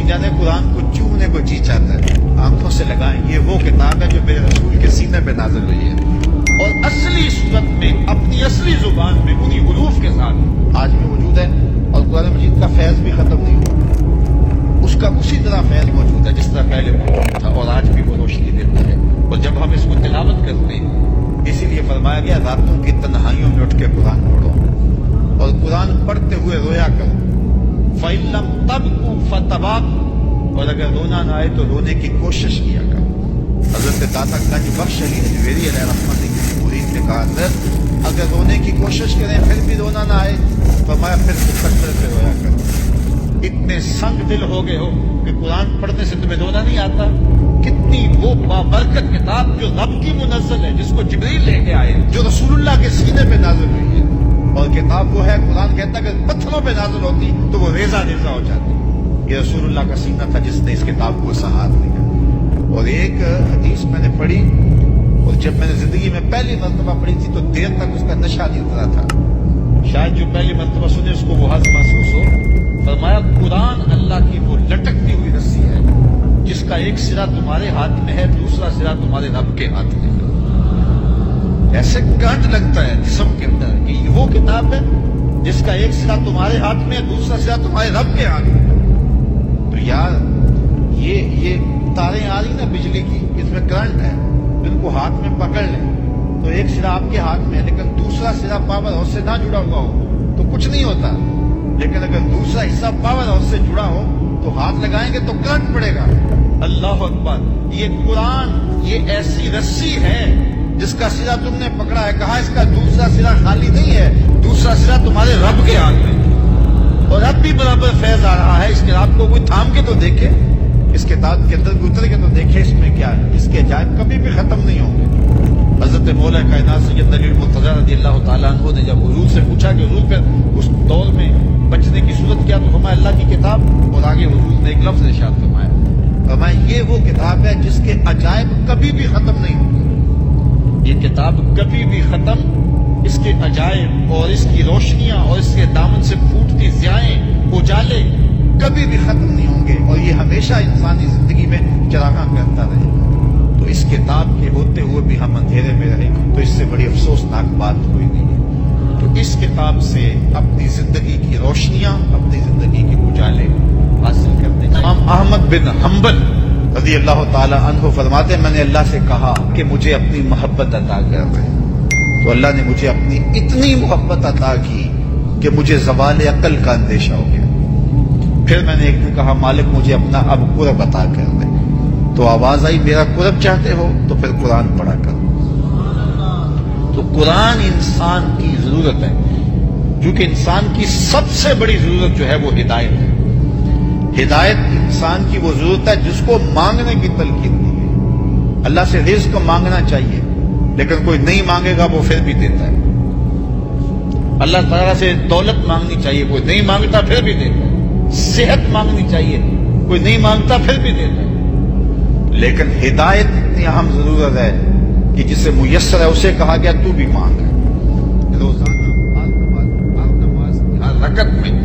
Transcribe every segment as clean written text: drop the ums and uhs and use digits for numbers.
جن جانے قرآن کو چومنے کو جی چاہتا ہے، آنکھوں سے لگائیں، یہ وہ کتاب ہے جو میرے رسول کے سینے پہ نازل ہوئی ہے اور اصلی صورت میں اپنی اصلی زبان میں انہی حروف کے ساتھ آج بھی موجود ہے، اور قرآن مجید کا فیض بھی ختم نہیں ہوا، اس کا اسی طرح فیض موجود ہے جس طرح پہلے موجود تھا، اور آج بھی وہ روشنی دیتا ہے۔ اور جب ہم اس کو تلاوت کرتے ہیں، اسی لیے فرمایا گیا راتوں کی تنہائیوں میں اٹھ کے قرآن پڑھو اور قرآن پڑھتے ہوئے رویا کرو، فَإِن لَّمْ تَبْكُوا فَتَبَاكُوا، اور اگر رونا نہ آئے تو رونے کی کوشش کیا کرو۔ حضرت داتا گنج بخش علی حجویری علیہ رحمۃ کی مرید نے کہا حضرت اگر رونے کی کوشش کریں پھر بھی رونا نہ آئے، فرمایا پھر مقدر سے رویا کرو۔ اتنے سنگ دل ہو گئے ہو کہ قرآن پڑھنے سے تمہیں رونا نہیں آتا؟ کتنی وہ بابرکت کتاب جو رب کی منزل ہے، جس کو جبریل لے کے آئے، جو رسول اللہ کے سینے پہ نازل ہوئی ہے، اور کتاب وہ ہے قرآن کہتا ہے کہ پتھروں پہ نازل ہوتی تو وہ ریزہ ریزہ ہو جاتی۔ یہ رسول اللہ کا سینہ تھا جس نے اس کتاب کو سہار دیا۔ اور ایک حدیث میں نے پڑھی، اور جب میں نے زندگی میں پہلی مرتبہ پڑھی تھی تو دیر تک اس کا نشہ نہیں اترا تھا، شاید جو پہلی مرتبہ سنے اس کو وہ حظ محسوس ہو۔ فرمایا قرآن اللہ کی وہ لٹکتی ہوئی رسی ہے جس کا ایک سرا تمہارے ہاتھ میں ہے، دوسرا سرا تمہارے رب کے ہاتھ میں ہے۔ ایسے کرنٹ لگتا ہے جسم کے اندر کہ یہ وہ کتاب ہے جس کا ایک سرا تمہارے ہاتھ میں ہے، دوسرا سرا تمہارے رب کے ہاتھ میں ہے۔ تو یار یہ تاریں آ رہی نا بجلی کی، اس میں کرنٹ ہے، ان کو ہاتھ میں پکڑ لیں تو ایک سرا آپ کے ہاتھ میں ہے، لیکن دوسرا سرا پاور ہاؤس سے نہ جڑا ہوا ہو تو کچھ نہیں ہوتا، لیکن اگر دوسرا حصہ پاور ہاؤس سے جڑا ہو تو ہاتھ لگائیں گے تو کرنٹ پڑے گا۔ اللہ اکبر! یہ قرآن یہ ایسی رسی ہے جس کا سرا تم نے پکڑا ہے، کہا اس کا دوسرا سرا خالی نہیں ہے، دوسرا سرا تمہارے رب کے ہاتھ میں، اور اب بھی برابر فیض آ رہا ہے۔ اس کتاب کو کوئی تھام کے تو دیکھے، اس کتاب کے اندر اتر کے تو دیکھے اس میں کیا ہے، اس کے عجائب کبھی بھی ختم نہیں ہوں گے۔ حضرت مولا کائنات سید علی المرتضیٰ رضی اللہ تعالیٰ عنہ نے جب حضور سے پوچھا کہ حضور پھر اس دور میں بچنے کی صورت کیا، تو فرمایا اللہ کی کتاب، اور آگے حضور نے ایک لفظ ارشاد فرمایا، فرمایا یہ وہ کتاب ہے جس کے عجائب کبھی بھی ختم نہیں ہوں گے۔ یہ کتاب کبھی بھی ختم، اس کے عجائب اور اس کی روشنیاں اور اس کے دامن سے پھوٹتی ضیائیں، اجالے کبھی بھی ختم نہیں ہوں گے، اور یہ ہمیشہ انسانی زندگی میں چراغاں کرتا رہے گا۔ تو اس کتاب کے ہوتے ہوئے بھی ہم اندھیرے میں رہے تو اس سے بڑی افسوسناک بات کوئی نہیں ہے۔ تو اس کتاب سے اپنی زندگی کی روشنیاں، اپنی زندگی کے اجالے حاصل کرنے چاہیے۔ امام احمد بن حنبل رضی اللہ تعالی عنہ فرماتے ہیں میں نے اللہ سے کہا کہ مجھے اپنی محبت عطا کر دے، تو اللہ نے مجھے اپنی اتنی محبت عطا کی کہ مجھے زوال عقل کا اندیشہ ہو گیا۔ پھر میں نے ایک دن کہا مالک مجھے اپنا اب قرب عطا کر دے، تو آواز آئی میرا قرب چاہتے ہو تو پھر قرآن پڑھا کرو۔ تو قرآن انسان کی ضرورت ہے، کیونکہ انسان کی سب سے بڑی ضرورت جو ہے وہ ہدایت ہے۔ ہدایت انسان کی وہ ضرورت ہے جس کو مانگنے کی تلقین دی ہے۔ اللہ سے رزق مانگنا چاہیے، لیکن کوئی نہیں مانگے گا وہ پھر بھی دیتا ہے۔ اللہ تعالیٰ سے دولت مانگنی چاہیے، کوئی نہیں مانگتا پھر بھی دیتا ہے۔ صحت مانگنی چاہیے، کوئی نہیں مانگتا پھر بھی دیتا ہے۔ لیکن ہدایت اتنی اہم ضرورت ہے کہ جسے میسر ہے اسے کہا گیا تو بھی مانگ ہے۔ روزانہ ہر نماز کی ہر رکعت میں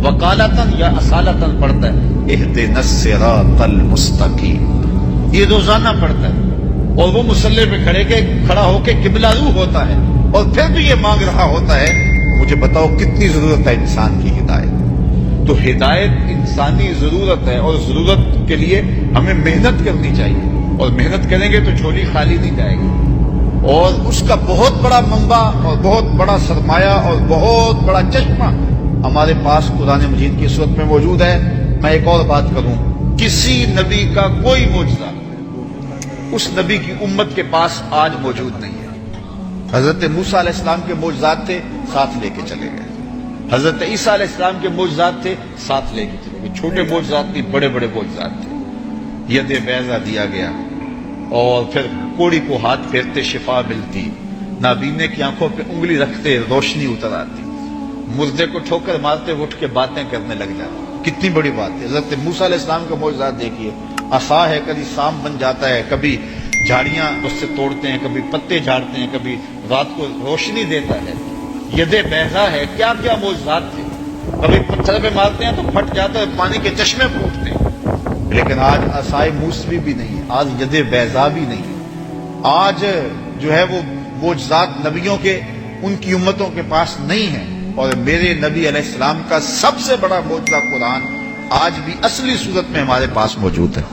وقالتاً یا اصالتاً پڑھتا ہے اہدنا الصراط المستقیم، یہ روزانہ پڑھتا ہے، اور وہ مصلی پہ کھڑا ہو کے قبلہ رو ہوتا ہے، اور پھر بھی یہ مانگ رہا ہوتا ہے۔ مجھے بتاؤ کتنی ضرورت ہے انسان کی ہدایت۔ تو ہدایت انسانی ضرورت ہے، اور ضرورت کے لیے ہمیں محنت کرنی چاہیے، اور محنت کریں گے تو جھولی خالی نہیں جائے گی، اور اس کا بہت بڑا منبع اور بہت بڑا سرمایہ اور بہت بڑا چشمہ ہمارے پاس قرآن مجید کی صورت میں موجود ہے۔ میں ایک اور بات کروں، کسی نبی کا کوئی معجزہ اس نبی کی امت کے پاس آج موجود نہیں ہے۔ حضرت موسیٰ علیہ السلام کے معجزات تھے، ساتھ لے کے چلے گئے۔ حضرت عیسیٰ علیہ السلام کے معجزات تھے، ساتھ لے کے چلے گئے۔ چھوٹے معجزات نہیں، بڑے بڑے معجزات تھے۔ ید بیضا دیا گیا، اور پھر کوڑی کو ہاتھ پھیرتے شفا ملتی، نابینے کی آنکھوں پہ انگلی رکھتے روشنی اتر آتی، مردے کو ٹھوکر مارتے اٹھ کے باتیں کرنے لگ جاتے۔ کتنی بڑی بات ہے۔ حضرت موسیٰ علیہ السلام کے معجزات دیکھیے، عصا ہے کبھی سام بن جاتا ہے، کبھی جھاڑیاں اس سے توڑتے ہیں، کبھی پتے جھاڑتے ہیں، کبھی رات کو روشنی دیتا ہے۔ ید بیضا ہے، کیا کیا معجزات تھے۔ کبھی پتھر پہ مارتے ہیں تو پھٹ جاتا ہے، پانی کے چشمے پھوٹتے ہیں۔ لیکن آج عصائے موسوی بھی نہیں، آج ید بیضا بھی نہیں، آج جو ہے وہ معجزات نبیوں کے ان کی امتوں کے پاس نہیں ہیں، اور میرے نبی علیہ السلام کا سب سے بڑا معجزہ قرآن آج بھی اصلی صورت میں ہمارے پاس موجود ہے۔